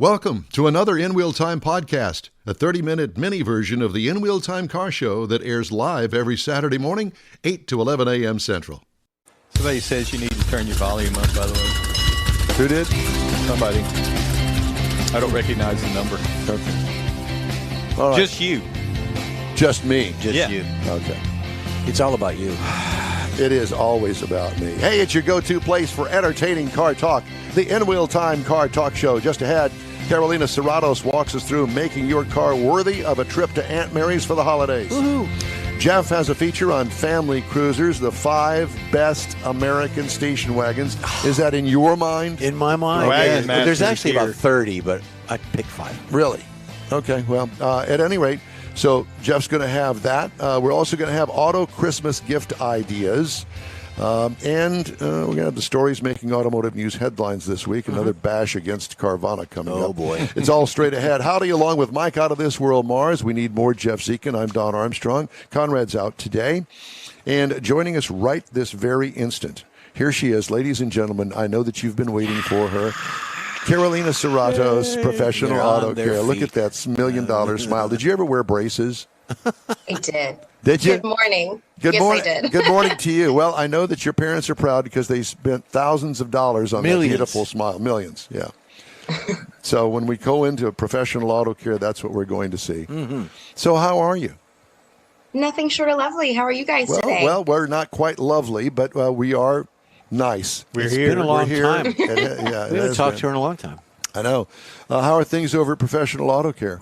Welcome to another In Wheel Time podcast, a 30-minute mini version of the In Wheel Time car show that airs live every Saturday morning, 8 to 11 a.m. Central. Somebody says you need to turn your volume up, by the way. Who did? Somebody. I don't recognize the number. Okay. All right. Just you. Just me. Just you. Okay. It's all about you. It is always about me. Hey, it's your go-to place for entertaining car talk. The In Wheel Time Car Talk Show. Just ahead, Karolina Serratos walks us through making your car worthy of a trip to Aunt Mary's for the holidays. Woohoo! Jeff has a feature on Family Cruizers, the 5 best American station wagons. Is that in your mind? In my mind, Wagon yeah. There's Master's actually here. about 30, but I picked 5. Really? Okay, well, at any rate, so Jeff's going to have that. We're also going to have auto Christmas gift ideas. And we're going to have the stories making automotive news headlines this week. Another bash against Carvana coming up. Oh, boy. It's all straight ahead. Howdy, along with Mike out of this world, Mars. We need more Jeff Dziekan. I'm Don Armstrong. Conrad's out today. And joining us right this very instant, here she is, ladies and gentlemen. I know that you've been waiting for her. Karolina Serratos, professional They're on auto their care. Look feet. at that $1 million smile. Did you ever wear braces? I did. Did you? Good morning. Good yes, morning. I did. Good morning to you. Well, I know that your parents are proud because they spent thousands of dollars on Millions. that beautiful smile. Millions, yeah. So when we go into professional auto care, that's what we're going to see. Mm-hmm. So how are you? Nothing short of lovely. How are you guys today? Well, we're not quite lovely, but we are nice. It's been a long time. Yeah, We it haven't has talked been. to her in a long time. I know. How are things over at Professional Auto Care?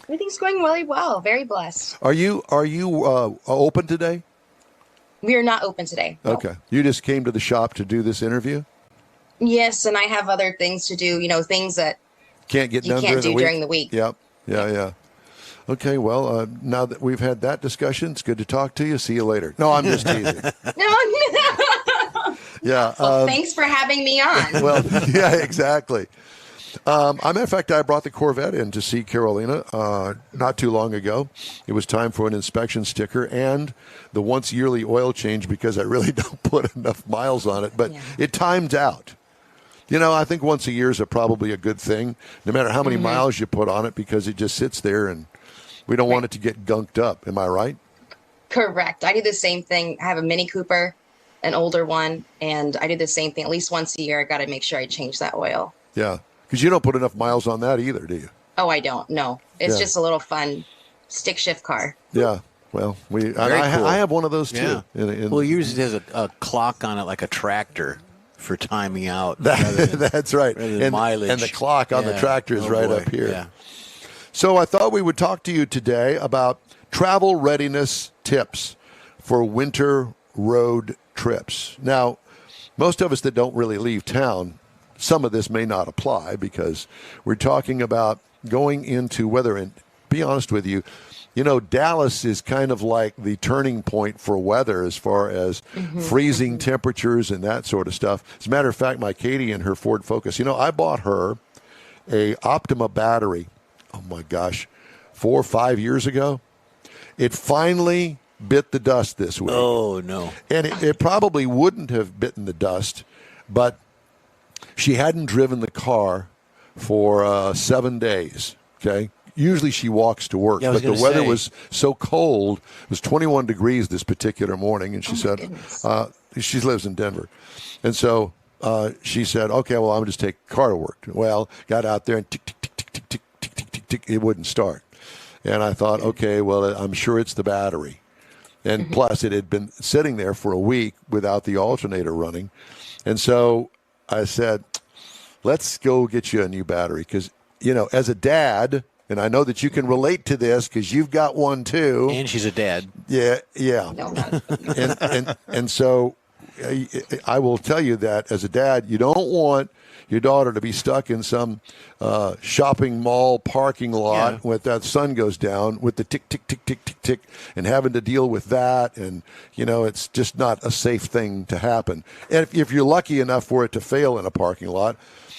Everything's going really well. Very blessed. Are you open today? We are not open today. No. Okay. You just came to the shop to do this interview? Yes, and I have other things to do. You know, things that Can't get you done can't do during during the week. Yep. Yeah. Okay, well, now that we've had that discussion, it's good to talk to you. See you later. No, I'm just teasing. No. Yeah. Well, thanks for having me on. Well, yeah, exactly. Matter of fact, I brought the Corvette in to see Karolina not too long ago. It was time for an inspection sticker and the once yearly oil change because I really don't put enough miles on it, but it timed out. You know, I think once a year is probably a good thing, no matter how many miles you put on it, because it just sits there and we don't want it to get gunked up. Am I right? Correct. I do the same thing. I have a Mini Cooper, an older one, and I do the same thing. At least once a year, I got to make sure I change that oil. Yeah, because you don't put enough miles on that either, do you? Oh, I don't. No. It's just a little fun stick shift car. Yeah. Well, cool. I have one of those too. Yeah. Well, yours has a clock on it like a tractor for timing out. That's right. rather than And, mileage. and the clock on the tractor is right boy. up here. Yeah. So I thought we would talk to you today about travel readiness tips for winter road trips. Now, most of us that don't really leave town, some of this may not apply because we're talking about going into weather. And be honest with you, Dallas is kind of like the turning point for weather as far as freezing temperatures and that sort of stuff. As a matter of fact, my Katie and her Ford Focus, I bought her a Optima battery, oh my gosh, 4 or 5 years ago. It finally bit the dust this week. Oh, no. And it probably wouldn't have bitten the dust, but she hadn't driven the car for 7 days, okay? Usually she walks to work, but the weather was so cold. It was 21 degrees this particular morning, and she said, she lives in Denver. And so she said, okay, well, I'm going to just take the car to work. Well, got out there and tick, tick, tick, tick, tick, tick, tick, tick, tick, tick, it wouldn't start. And I thought, okay, well, I'm sure it's the battery. And plus, it had been sitting there for a week without the alternator running. And so I said, let's go get you a new battery. Because, as a dad, and I know that you can relate to this because you've got one too. And she's a dad. Yeah. No. And so I will tell you that as a dad, you don't want your daughter to be stuck in some shopping mall parking lot when that sun goes down with the tick, tick, tick, tick, tick, tick, and having to deal with that. And, it's just not a safe thing to happen. And if you're lucky enough for it to fail in a parking lot,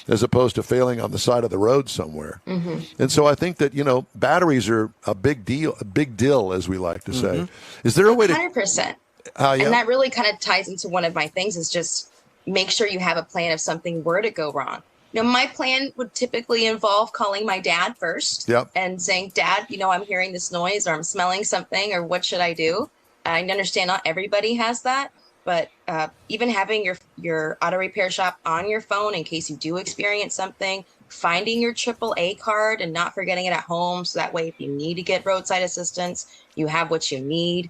as opposed to failing on the side of the road somewhere. And so I think that, batteries are a big deal, as we like to say. Is there a way to... 100%. And that really kind of ties into one of my things is just make sure you have a plan if something were to go wrong. my plan would typically involve calling my dad first. Yep. And saying, Dad, I'm hearing this noise, or I'm smelling something, or what should I do? I understand not everybody has that, but even having your auto repair shop on your phone in case you do experience something, finding your AAA card and not forgetting it at home, so that way if you need to get roadside assistance, you have what you need.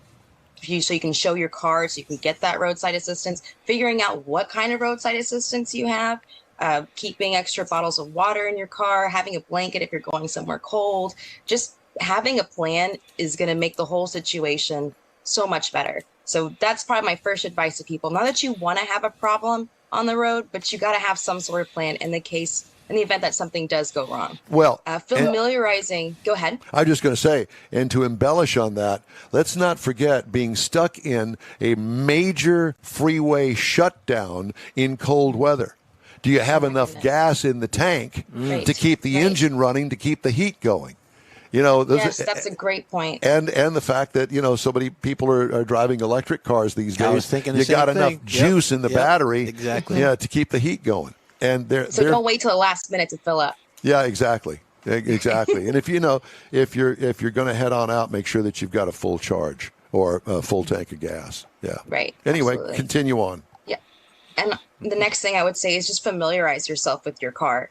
So you can show your card so you can get that roadside assistance, figuring out what kind of roadside assistance you have, keeping extra bottles of water in your car, having a blanket if you're going somewhere cold. Just having a plan is going to make the whole situation so much better. So that's probably my first advice to people. Not that you want to have a problem on the road, but you got to have some sort of plan in the event that something does go wrong. Well, familiarizing. Go ahead. I'm just going to say, and to embellish on that, let's not forget being stuck in a major freeway shutdown in cold weather. Do you have enough gas in the tank to keep the engine running, to keep the heat going? Yes, that's a great point. And the fact that, so many people are driving electric cars these days. I was thinking the you same got thing. enough juice in the battery, exactly. to keep the heat going. And don't wait till the last minute to fill up. Yeah, exactly. And if if you're going to head on out, make sure that you've got a full charge or a full tank of gas. Yeah. Right. Anyway, absolutely. Continue on. Yeah. And the next thing I would say is just familiarize yourself with your car.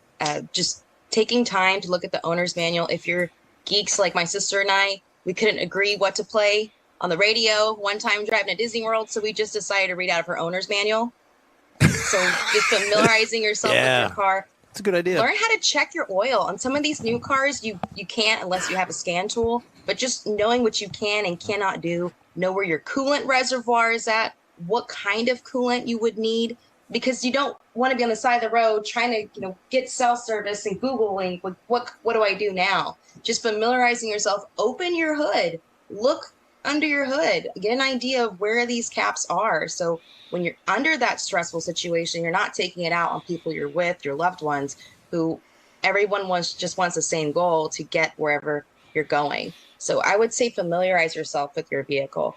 Just taking time to look at the owner's manual. If you're geeks like my sister and I, we couldn't agree what to play on the radio one time driving to Disney World, so we just decided to read out of her owner's manual. So just familiarizing yourself with your car. That's a good idea. Learn how to check your oil. On some of these new cars, you can't unless you have a scan tool, but just knowing what you can and cannot do, know where your coolant reservoir is at, what kind of coolant you would need, because you don't want to be on the side of the road trying to get self-service and Googling what do I do now? Just familiarizing yourself, open your hood, look under your hood, get an idea of where these caps are. So when you're under that stressful situation, you're not taking it out on people you're with, your loved ones, who everyone just wants the same goal, to get wherever you're going. So I would say familiarize yourself with your vehicle.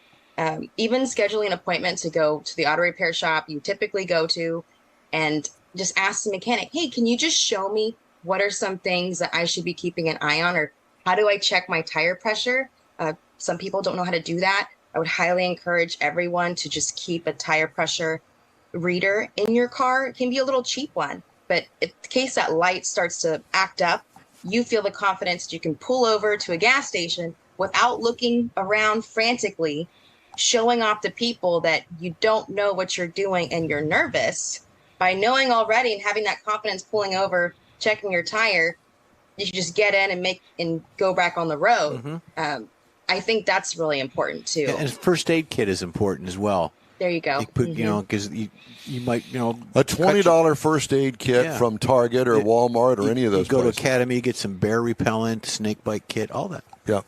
Even scheduling an appointment to go to the auto repair shop you typically go to, and just ask the mechanic, hey, can you just show me what are some things that I should be keeping an eye on, or how do I check my tire pressure? Some people don't know how to do that. I would highly encourage everyone to just keep a tire pressure reader in your car. It can be a little cheap one, but in case that light starts to act up, you feel the confidence that you can pull over to a gas station without looking around frantically, showing off to people that you don't know what you're doing and you're nervous. By knowing already and having that confidence, pulling over, checking your tire, you should just get in and go back on the road. Mm-hmm. I think that's really important too. Yeah, and first aid kit is important as well. There you go. Because you might, a $20 first aid kit from Target or Walmart or any of those. Go places. to Academy, get some bear repellent, snake bite kit, all that. Yeah.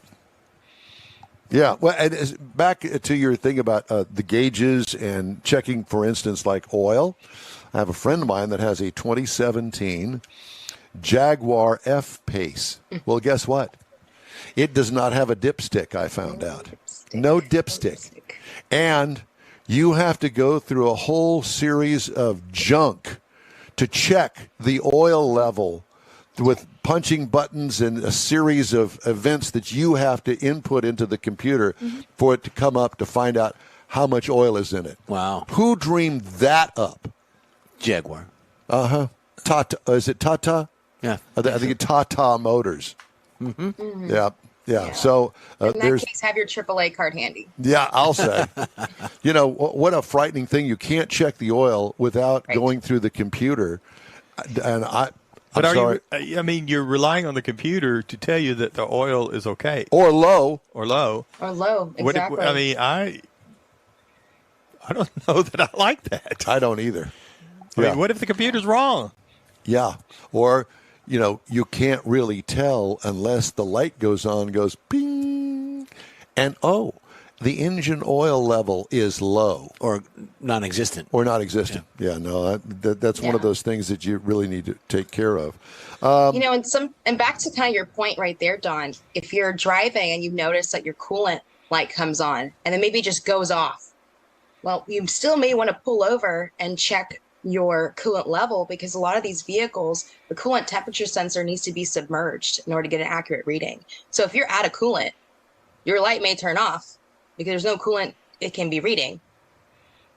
Yeah. Well, and back to your thing about the gauges and checking, for instance, like oil. I have a friend of mine that has a 2017 Jaguar F-Pace. Well, guess what? It does not have a dipstick, I found out. No dipstick. And you have to go through a whole series of junk to check the oil level with punching buttons and a series of events that you have to input into the computer for it to come up to find out how much oil is in it. Wow. Who dreamed that up? Jaguar. Uh-huh. Tata. Is it Tata? Yeah. I think it's Tata Motors. Mm-hmm. Mm-hmm. Yeah. So in that case, have your AAA card handy. Yeah, I'll say. What a frightening thing. You can't check the oil without going through the computer. And I'm sorry. You're relying on the computer to tell you that the oil is okay. Or low. Exactly. I don't know that I like that. I don't either. I mean, what if the computer's wrong? Yeah. Or, you can't really tell unless the light goes ping. And, the engine oil level is low. Or non-existent. Yeah, no, that's one of those things that you really need to take care of. And back to kind of your point right there, Don, if you're driving and you notice that your coolant light comes on and then maybe just goes off, well, you still may want to pull over and check your coolant level, because a lot of these vehicles, the coolant temperature sensor needs to be submerged in order to get an accurate reading. So if you're out of coolant, your light may turn off because there's no coolant it can be reading.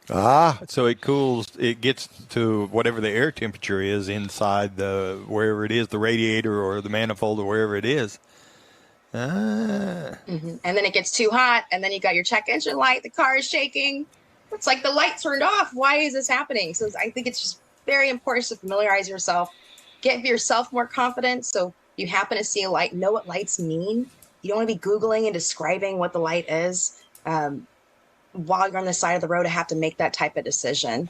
So it cools, it gets to whatever the air temperature is inside wherever it is, the radiator or the manifold or wherever it is. And then it gets too hot, and then you got your check engine light, the car is shaking. It's like the light turned off. Why is this happening? So I think it's just very important to familiarize yourself, get yourself more confident. So you happen to see a light, know what lights mean. You don't want to be Googling and describing what the light is while you're on the side of the road to have to make that type of decision.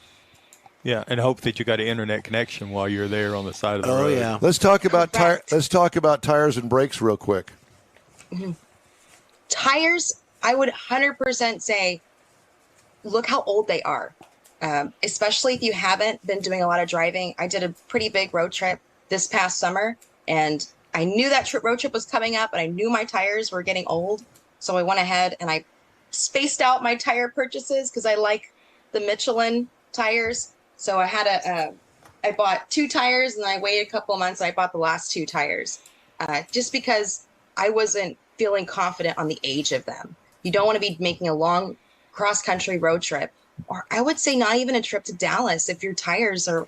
Yeah, and hope that you got an internet connection while you're there on the side of the road. Oh, yeah. Let's talk about let's talk about tires and brakes real quick. Tires, I would 100% say, look how old they are. Especially if you haven't been doing a lot of driving. I did a pretty big road trip this past summer, and I knew that road trip was coming up, and I knew my tires were getting old. So I went ahead and I spaced out my tire purchases because I like the Michelin tires. So I had I bought 2 tires, and I waited a couple of months. And I bought the last 2 tires just because I wasn't feeling confident on the age of them. You don't want to be making a long cross-country road trip, or I would say not even a trip to Dallas if your tires are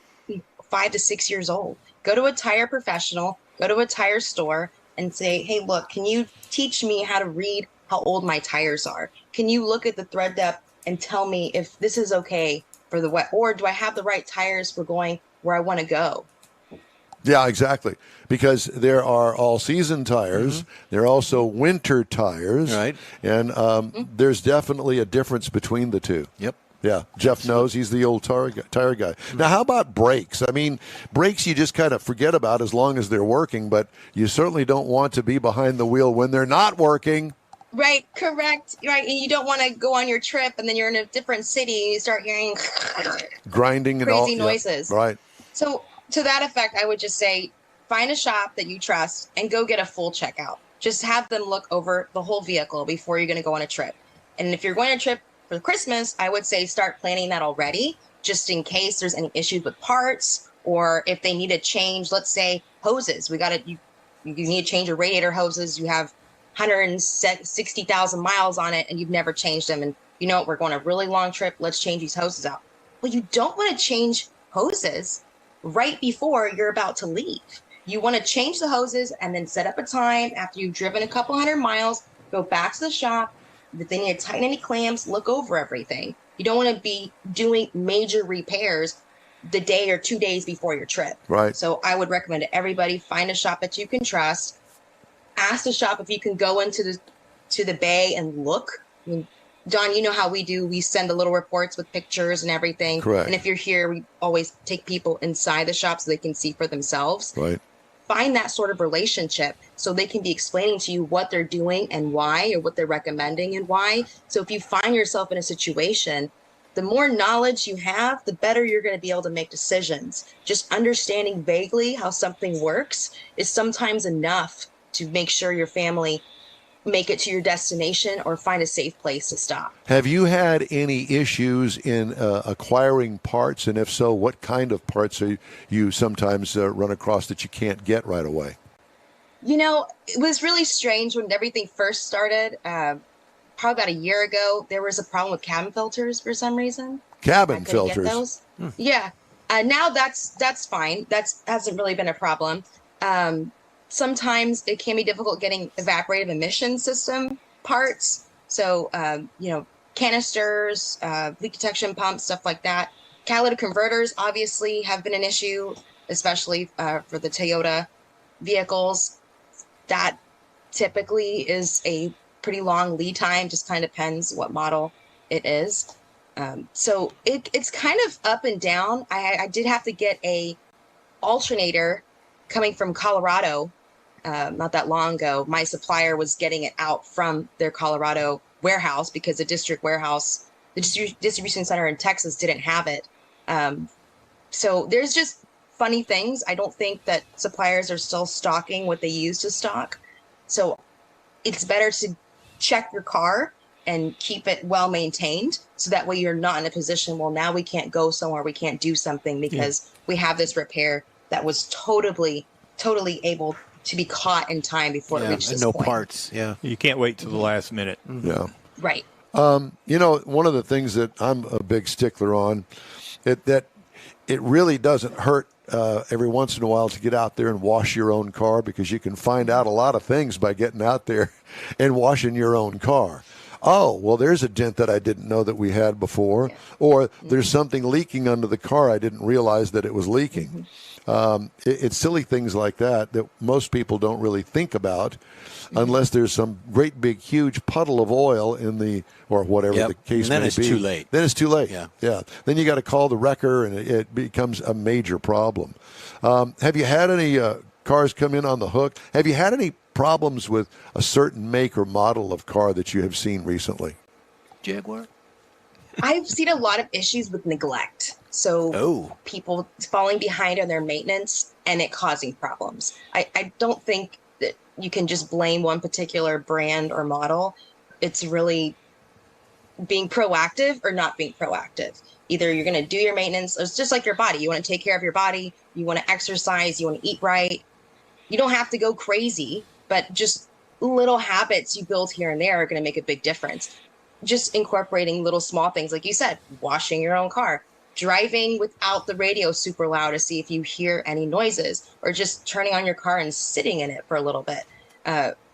5 to 6 years old. Go to a tire professional, go to a tire store and say, hey, look, can you teach me how to read how old my tires are? Can you look at the tread depth and tell me if this is okay for the wet, or do I have the right tires for going where I want to go? Yeah, exactly. Because there are all-season tires. There are also winter tires. Right. And there's definitely a difference between the two. Yep. Yeah, Jeff knows. He's the old tire guy. Now, how about brakes? I mean, brakes you just kind of forget about as long as they're working, but you certainly don't want to be behind the wheel when they're not working. Right, correct. Right, and you don't want to go on your trip and then you're in a different city and you start hearing grinding and crazy noises. Yep, right. So to that effect, I would just say find a shop that you trust and go get a full checkout. Just have them look over the whole vehicle before you're going to go on a trip. And if you're going on a trip for Christmas, I would say start planning that already, just in case there's any issues with parts, or if they need to change, let's say hoses. You need to change your radiator hoses. You have 160,000 miles on it and you've never changed them. And you know what, we're going on a really long trip. Let's change these hoses out. Well, you don't want to change hoses right before you're about to leave. You want to change the hoses and then set up a time after you've driven a couple hundred miles, go back to the shop. If they need to tighten any clamps, look over everything. You don't want to be doing major repairs the day or 2 days before your trip. Right. So I would recommend to everybody, find a shop that you can trust. Ask the shop if you can go into the bay and look. I mean, Don, you know how we do. We send the little reports with pictures and everything. Correct. And if you're here, we always take people inside the shop so they can see for themselves. Right. Find that sort of relationship so they can be explaining to you what they're doing and why, or what they're recommending and why. So if you find yourself in a situation, the more knowledge you have, the better you're going to be able to make decisions. Just understanding vaguely how something works is sometimes enough to make sure your family make it to your destination or find a safe place to stop. Have you had any issues in acquiring parts? And if so, what kind of parts are you sometimes run across that you can't get right away? You know, it was really strange when everything first started. Probably about a year ago, there was a problem with cabin filters for some reason. Cabin I couldn't filters? get those. Yeah. Now that's fine. That hasn't really been a problem. Sometimes it can be difficult getting evaporative emission system parts. So, canisters, leak detection pumps, stuff like that. Catalytic converters obviously have been an issue, especially for the Toyota vehicles. That typically is a pretty long lead time, just kind of depends what model it is. So it's kind of up and down. I did have to get a alternator coming from Colorado not that long ago. My supplier was getting it out from their Colorado warehouse because the district warehouse, the distribution center in Texas didn't have it. So there's just funny things. I don't think that suppliers are still stocking what they used to stock. So it's better to check your car and keep it well maintained, so that way you're not in a position, well, now we can't go somewhere, we can't do something because we have this repair that was totally able to be caught in time before it reached this no point. parts. Yeah, You can't wait till the last minute. Yeah. Right. One of the things that I'm a big stickler on, that it really doesn't hurt every once in a while to get out there and wash your own car, because you can find out a lot of things by getting out there and washing your own car. Oh, well, there's a dent that I didn't know that we had before, or there's something leaking under the car I didn't realize that it was leaking. It's silly things like that most people don't really think about unless there's some great big huge puddle of oil in the, or whatever the case may be. Then it's too late. Then it's too late. Yeah. Then you got to call the wrecker, and it becomes a major problem. Have you had any cars come in on the hook? Have you had any problems with a certain make or model of car that you have seen recently? Jaguar? I've seen a lot of issues with neglect. So people falling behind on their maintenance and it causing problems. I don't think that you can just blame one particular brand or model. It's really being proactive or not being proactive. Either you're going to do your maintenance. It's just like your body. You want to take care of your body. You want to exercise. You want to eat right. You don't have to go crazy, but just little habits you build here and there are going to make a big difference. Just incorporating little small things, like you said, washing your own car, driving without the radio super loud to see if you hear any noises, or just turning on your car and sitting in it for a little bit.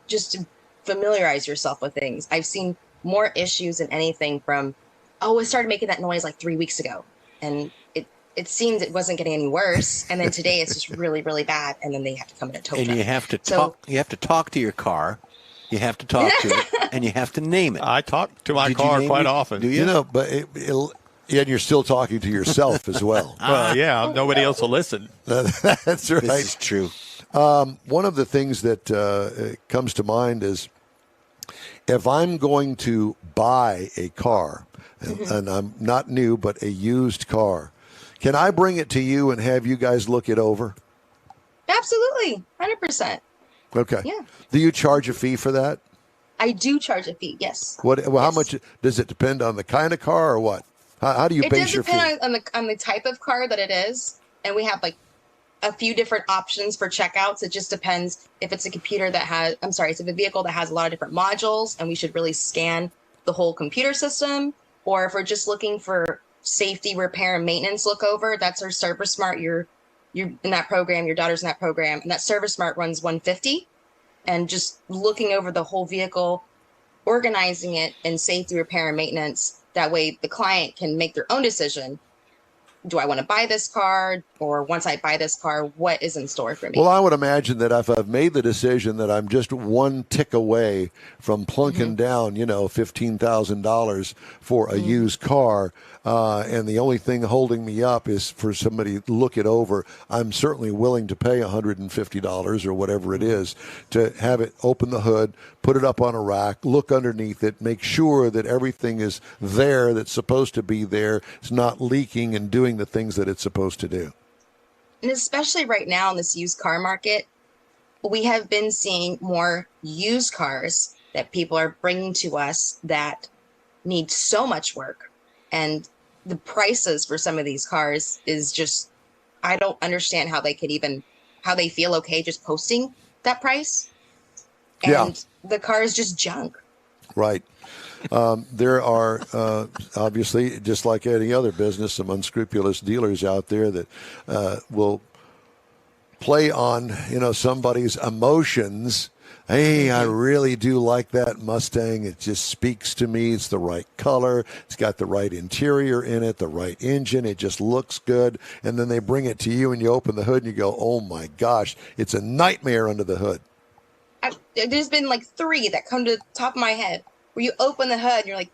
Just to familiarize yourself with things. I've seen more issues than anything from, it started making that noise like 3 weeks ago, and it seemed it wasn't getting any worse, and then today it's just really, really bad, and then they have to come in a tow truck. And you have to talk. You have to talk to your car. You have to talk to it, and you have to name it. I talk to my car quite often. Do you? But and you're still talking to yourself as well. Well, yeah, nobody else will listen. That's right. This is true. One of the things that comes to mind is, if I'm going to buy a car, and I'm not new, but a used car, can I bring it to you and have you guys look it over? Absolutely. 100%. Okay. Yeah. Do you charge a fee for that? I do charge a fee, yes. How much does it depend on the kind of car, or what? How do you base your fee? It does depend on the type of car that it is, and we have like a few different options for checkouts. It just depends if it's a it's a vehicle that has a lot of different modules, and we should really scan the whole computer system, or if we're just looking for safety, repair, and maintenance look over, that's our Service Smart. You're in that program, your daughter's in that program, and that Service Smart runs $150. And just looking over the whole vehicle, organizing it in safety, repair, and maintenance. That way the client can make their own decision. Do I want to buy this car? Or once I buy this car, what is in store for me? Well, I would imagine that if I've made the decision that I'm just one tick away from plunking down, $15,000 for a used car, and the only thing holding me up is for somebody to look it over, I'm certainly willing to pay $150 or whatever it is to have it, open the hood, put it up on a rack, look underneath it, make sure that everything is there that's supposed to be there. It's not leaking and doing the things that it's supposed to do. And especially right now in this used car market, we have been seeing more used cars that people are bringing to us that need so much work. And the prices for some of these cars is just, I don't understand how they feel okay just posting that price. And the car is just junk. Right. There are obviously, just like any other business, some unscrupulous dealers out there that will play on somebody's emotions. Hey, I really do like that Mustang. It just speaks to me. It's the right color. It's got the right interior in it, the right engine. It just looks good. And then they bring it to you and you open the hood and you go, oh my gosh, it's a nightmare under the hood. There's been like 3 that come to the top of my head where you open the hood and you're like,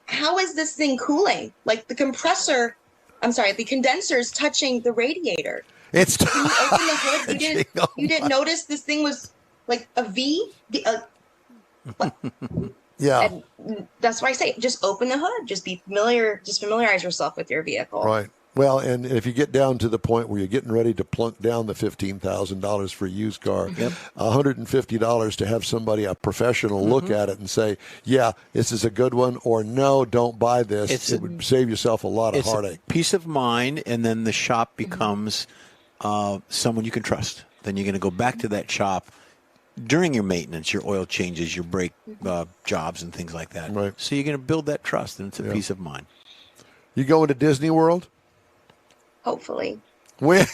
how is this thing cooling? Like the condenser is touching the radiator. It's when you open the hood, you didn't notice this thing was like a V? Yeah. And that's why I say just open the hood. Just be familiar. Just familiarize yourself with your vehicle. Right. Well, and if you get down to the point where you're getting ready to plunk down the $15,000 for a used car, $150 to have somebody, a professional, look at it and say, yeah, this is a good one, or no, don't buy this. It would save yourself a lot of heartache. Peace of mind, and then the shop becomes someone you can trust. Then you're going to go back to that shop during your maintenance, your oil changes, your brake jobs, and things like that. Right. So you're going to build that trust, and it's a peace of mind. You going to Disney World? Hopefully. When? Is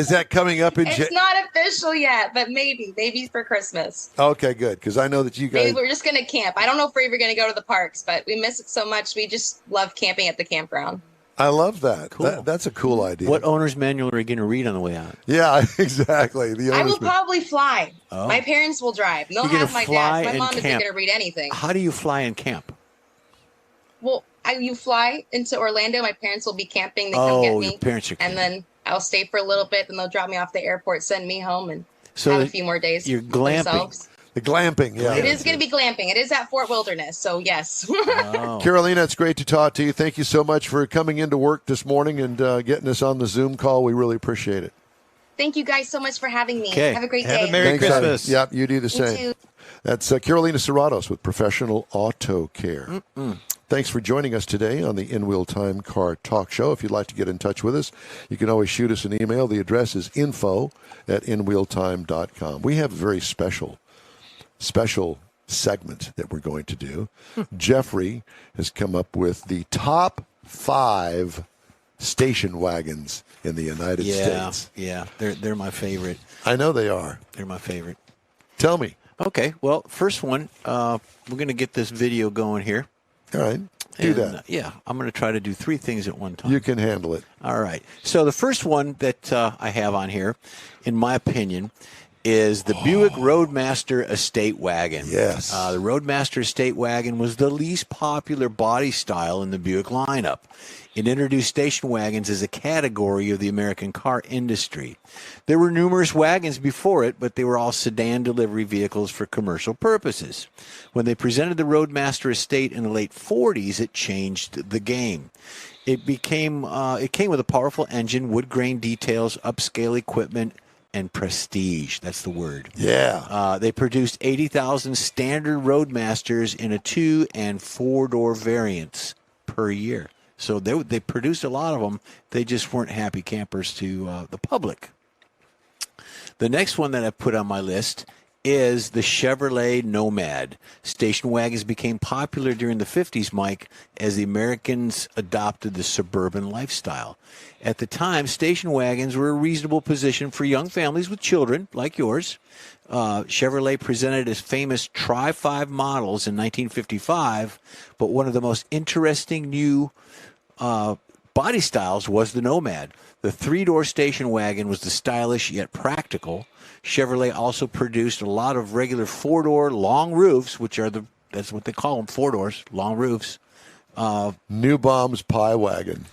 that coming up in It's not official yet, but maybe for Christmas. Okay, good, because I know that you guys... Maybe we're just going to camp. I don't know if we're ever going to go to the parks, but we miss it so much. We just love camping at the campground. I love that. Cool. That's a cool idea. What owner's manual are you going to read on the way out? Yeah, exactly. I will probably fly. Oh. My parents will drive. They'll You're have my fly dad. My and mom isn't camp. going to read anything. How do you fly and camp? Well, you fly into Orlando. My parents will be camping. They come get me. Your parents are and then I'll stay for a little bit. Then they'll drop me off the airport, send me home, and So have a few more days. you're glamping. themselves. The glamping, yeah. It is going to be glamping. It is at Fort Wilderness, so yes. Oh. Karolina, it's great to talk to you. Thank you so much for coming into work this morning and getting us on the Zoom call. We really appreciate it. Thank you guys so much for having me. Okay. Have a great Have day. a Merry Thanks, Christmas. Yep, you do the You same. too. That's Karolina Serratos with Professional Auto Care. Thanks for joining us today on the In Wheel Time Car Talk Show. If you'd like to get in touch with us, you can always shoot us an email. The address is info@inwheeltime.com. We have a very special segment that we're going to do. Jeffrey has come up with the top 5 station wagons in the United States. Yeah, they're my favorite. I know they are. They're my favorite. Tell me. Okay, well, first one, we're going to get this video going here. All right. Do And, that. Yeah, I'm going to try to do 3 things at one time. You can handle it. All right. So the first one that I have on here, in my opinion, is the Buick Roadmaster Estate Wagon. Yes. The Roadmaster Estate Wagon was the least popular body style in the Buick lineup. It introduced station wagons as a category of the American car industry. There were numerous wagons before it, but they were all sedan delivery vehicles for commercial purposes. When they presented the Roadmaster Estate in the late 40s, it changed the game. It came with a powerful engine, wood grain details, upscale equipment, and prestige. That's the word. Yeah. They produced 80,000 standard Roadmasters in a 2- and 4-door variants per year. So they produced a lot of them. They just weren't happy campers to the public. The next one that I put on my list is the Chevrolet Nomad. Station wagons became popular during the 50s, Mike, as the Americans adopted the suburban lifestyle. At the time, station wagons were a reasonable position for young families with children, like yours. Chevrolet presented its famous Tri-5 models in 1955, but one of the most interesting new body styles was the Nomad. The 3-door station wagon was the stylish yet practical. Chevrolet also produced a lot of regular 4-door long roofs, which are that's what they call them, 4 doors, long roofs. New Bomb's Pie Wagon.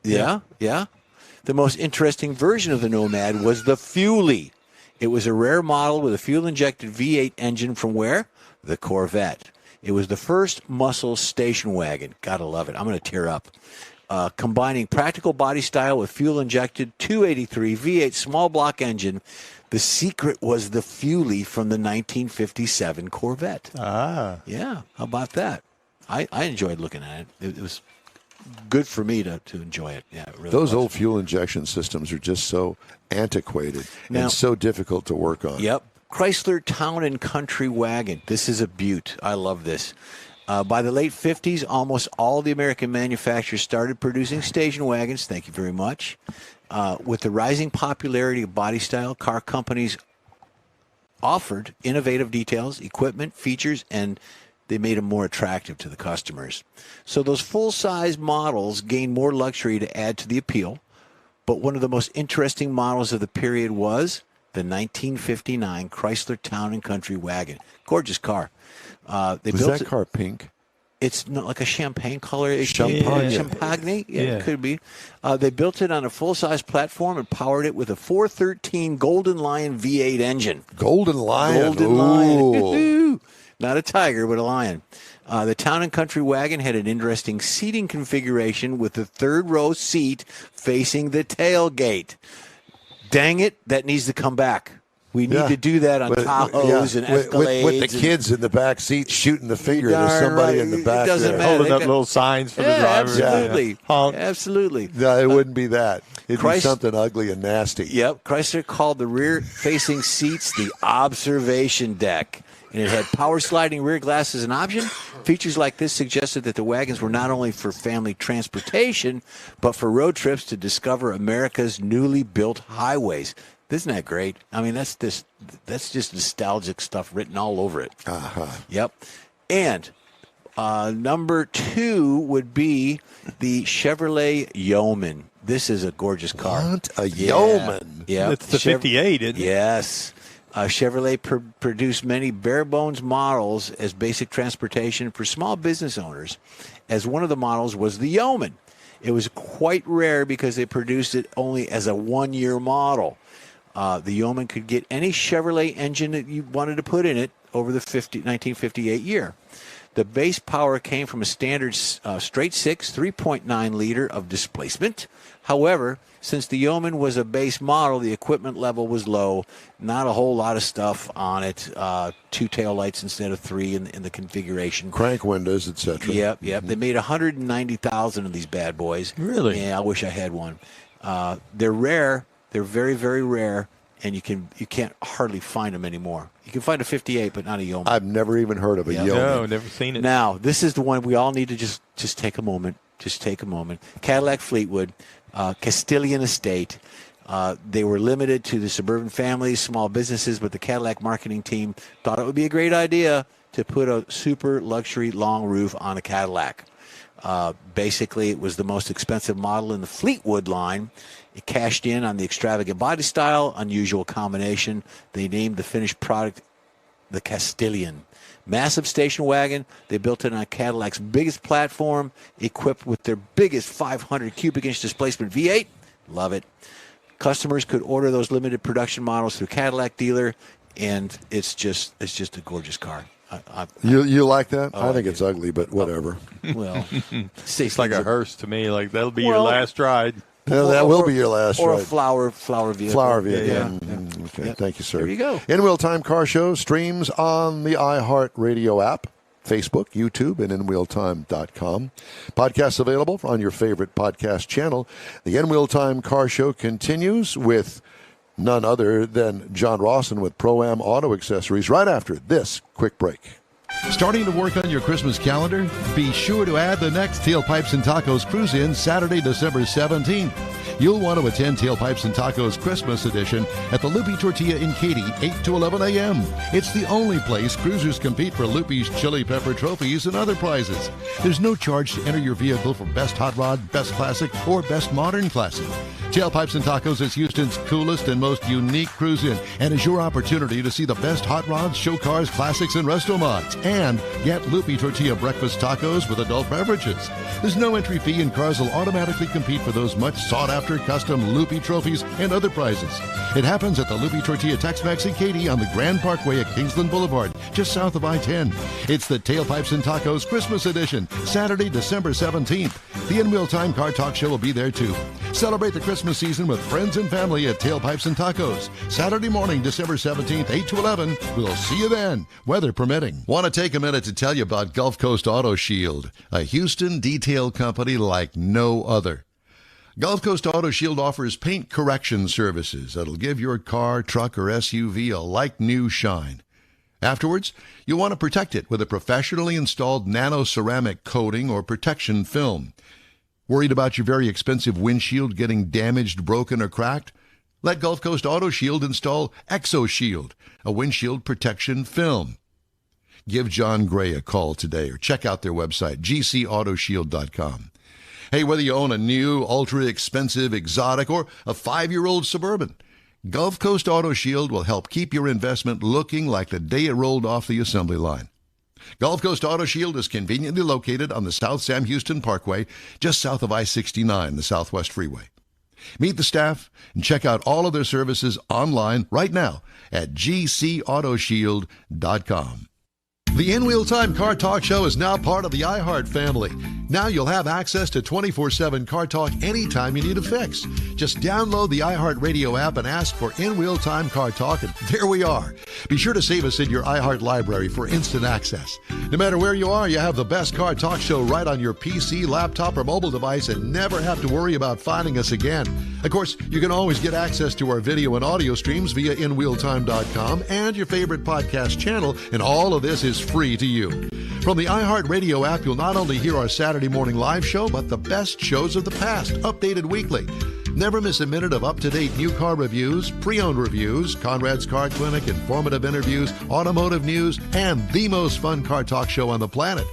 Yeah. The most interesting version of the Nomad was the Fuelie. It was a rare model with a fuel-injected V8 engine from where? The Corvette. It was the first muscle station wagon. Gotta love it. I'm going to tear up. Combining practical body style with fuel-injected 283 V8 small block engine. The secret was the Fuelie from the 1957 Corvette. Ah. Yeah, how about that? I enjoyed looking at it. It was good for me to enjoy it. Yeah, it really Those was. old fuel injection systems are just so antiquated Now- and so difficult to work on. Yep. Chrysler Town and Country Wagon. This is a beaut. I love this. By the late 50s, almost all the American manufacturers started producing station wagons. Thank you very much. With the rising popularity of body style, car companies offered innovative details, equipment, features, and they made them more attractive to the customers. So those full-size models gained more luxury to add to the appeal. But one of the most interesting models of the period was the 1959 Chrysler Town and Country Wagon. Gorgeous car. Was that car pink? It's not like a champagne color. Champagne. Champagne? Yeah, Yeah. it could be. They built it on a full-size platform and powered it with a 413 Golden Lion V8 engine. Golden Lion. Golden Ooh. Lion. Not a tiger, but a lion. The Town and Country wagon had an interesting seating configuration with the third row seat facing the tailgate. Dang it, that needs to come back. We need to do that on Tahoes and Escalades. With the kids in the back seat shooting the finger. There's somebody in the back it doesn't there. matter. Holding up little signs for the driver. Absolutely. Honk. Absolutely. No, it wouldn't be that. It'd be something ugly and nasty. Yep. Chrysler called the rear-facing seats the observation deck. And it had power sliding rear glass as an option. Features like this suggested that the wagons were not only for family transportation, but for road trips to discover America's newly built highways. Isn't that great? I mean, that's just nostalgic stuff written all over it. Yep. And number 2 would be the Chevrolet Yeoman. This is a gorgeous car. What? A Yeoman? Yeah. It's the 58, isn't it? Yes. Chevrolet produced many bare-bones models as basic transportation for small business owners, as one of the models was the Yeoman. It was quite rare because they produced it only as a one-year model. The Yeoman could get any Chevrolet engine that you wanted to put in it over the 1958 year. The base power came from a standard straight six 3.9 liter of displacement. However, since the Yeoman was a base model, the equipment level was low. Not a whole lot of stuff on it. 2 taillights instead of 3 in the configuration. Crank windows, etc. Yep. They made 190,000 of these bad boys. Really? Yeah, I wish I had one. They're rare. They're very, very rare, and you can't hardly find them anymore. You can find a 58, but not a Yeoman. I've never even heard of a Yeoman. No, never seen it. Now, this is the one we all need to just take a moment. Just take a moment. Cadillac Fleetwood, Castilian Estate. They were limited to the suburban families, small businesses, but the Cadillac marketing team thought it would be a great idea to put a super luxury long roof on a Cadillac. Basically, it was the most expensive model in the Fleetwood line. It cashed in on the extravagant body style, unusual combination. They named the finished product the Castilian. Massive station wagon. They built it on Cadillac's biggest platform, equipped with their biggest 500 cubic inch displacement V8. Love it. Customers could order those limited production models through Cadillac dealer, and it's just a gorgeous car. You like that? I think it's ugly, but whatever. Well, it's like a hearse to me. Like that'll be your last ride. That will be your last or ride. A flower vehicle. Flower vehicle. Yeah. Okay, thank you, sir. There you go. In-Wheel Time Car Show streams on the iHeart Radio app, Facebook, YouTube, and InWheelTime.com. Podcasts available on your favorite podcast channel. The In-Wheel Time Car Show continues with none other than John Rawson with Pro-Am Auto Accessories right after this quick break. Starting to work on your Christmas calendar? Be sure to add the next Tailpipes and Tacos Cruise-In Saturday, December 17th. You'll want to attend Tailpipes and Tacos Christmas Edition at the Loopy Tortilla in Katy, 8 to 11 a.m. It's the only place cruisers compete for Loopy's Chili Pepper trophies and other prizes. There's no charge to enter your vehicle for Best Hot Rod, Best Classic, or Best Modern Classic. Tailpipes and Tacos is Houston's coolest and most unique cruise-in and is your opportunity to see the best hot rods, show cars, classics, and resto mods. And get Loopy Tortilla breakfast tacos with adult beverages. There's no entry fee, and cars will automatically compete for those much sought-after custom Loopy trophies and other prizes. It happens at the Loopy Tortilla Tex-Mex in Katy on the Grand Parkway at Kingsland Boulevard, just south of I-10. It's the Tailpipes and Tacos Christmas Edition, Saturday, December 17th. The In-Wheel Time Car Talk Show will be there, too. Celebrate the Christmas season with friends and family at Tailpipes and Tacos. Saturday morning, December 17th, 8 to 11. We'll see you then, weather permitting. Want to take a minute to tell you about Gulf Coast Auto Shield, a Houston detail company like no other. Gulf Coast Auto Shield offers paint correction services that'll give your car, truck, or SUV a like-new shine. Afterwards, you'll want to protect it with a professionally installed nano-ceramic coating or protection film. Worried about your very expensive windshield getting damaged, broken, or cracked? Let Gulf Coast Auto Shield install ExoShield, a windshield protection film. Give John Gray a call today or check out their website, gcautoshield.com. Hey, whether you own a new, ultra-expensive, exotic, or a 5-year-old Suburban, Gulf Coast Auto Shield will help keep your investment looking like the day it rolled off the assembly line. Gulf Coast Auto Shield is conveniently located on the South Sam Houston Parkway, just south of I-69, the Southwest Freeway. Meet the staff and check out all of their services online right now at gcautoshield.com. The In Wheel Time Car Talk Show is now part of the iHeart family. Now you'll have access to 24/7 Car Talk anytime you need a fix. Just download the iHeart Radio app and ask for In Wheel Time Car Talk, and there we are. Be sure to save us in your iHeart library for instant access. No matter where you are, you have the best Car Talk Show right on your PC, laptop, or mobile device and never have to worry about finding us again. Of course, you can always get access to our video and audio streams via InWheelTime.com and your favorite podcast channel, and all of this is free to you. From the iHeart Radio app, you'll not only hear our Saturday morning live show, but the best shows of the past, updated weekly. Never miss a minute of up-to-date new car reviews, pre-owned reviews, Conrad's Car Clinic, informative interviews, automotive news, and the most fun car talk show on the planet.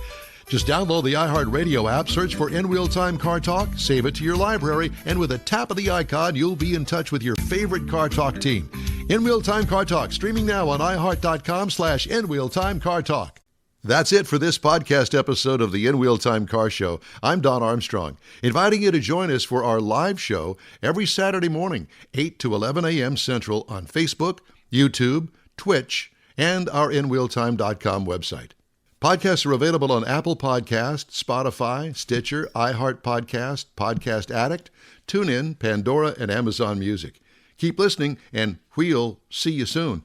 Just download the iHeart Radio app, search for In Wheel Time Car Talk, save it to your library, and with a tap of the icon, you'll be in touch with your favorite Car Talk team. In Wheel Time Car Talk, streaming now on iHeart.com/In Wheel Time Car Talk. That's it for this podcast episode of the In Wheel Time Car Show. I'm Don Armstrong, inviting you to join us for our live show every Saturday morning, 8 to 11 a.m. Central on Facebook, YouTube, Twitch, and our InWheelTime.com website. Podcasts are available on Apple Podcasts, Spotify, Stitcher, iHeart Podcast, Podcast Addict, TuneIn, Pandora, and Amazon Music. Keep listening, and we'll see you soon.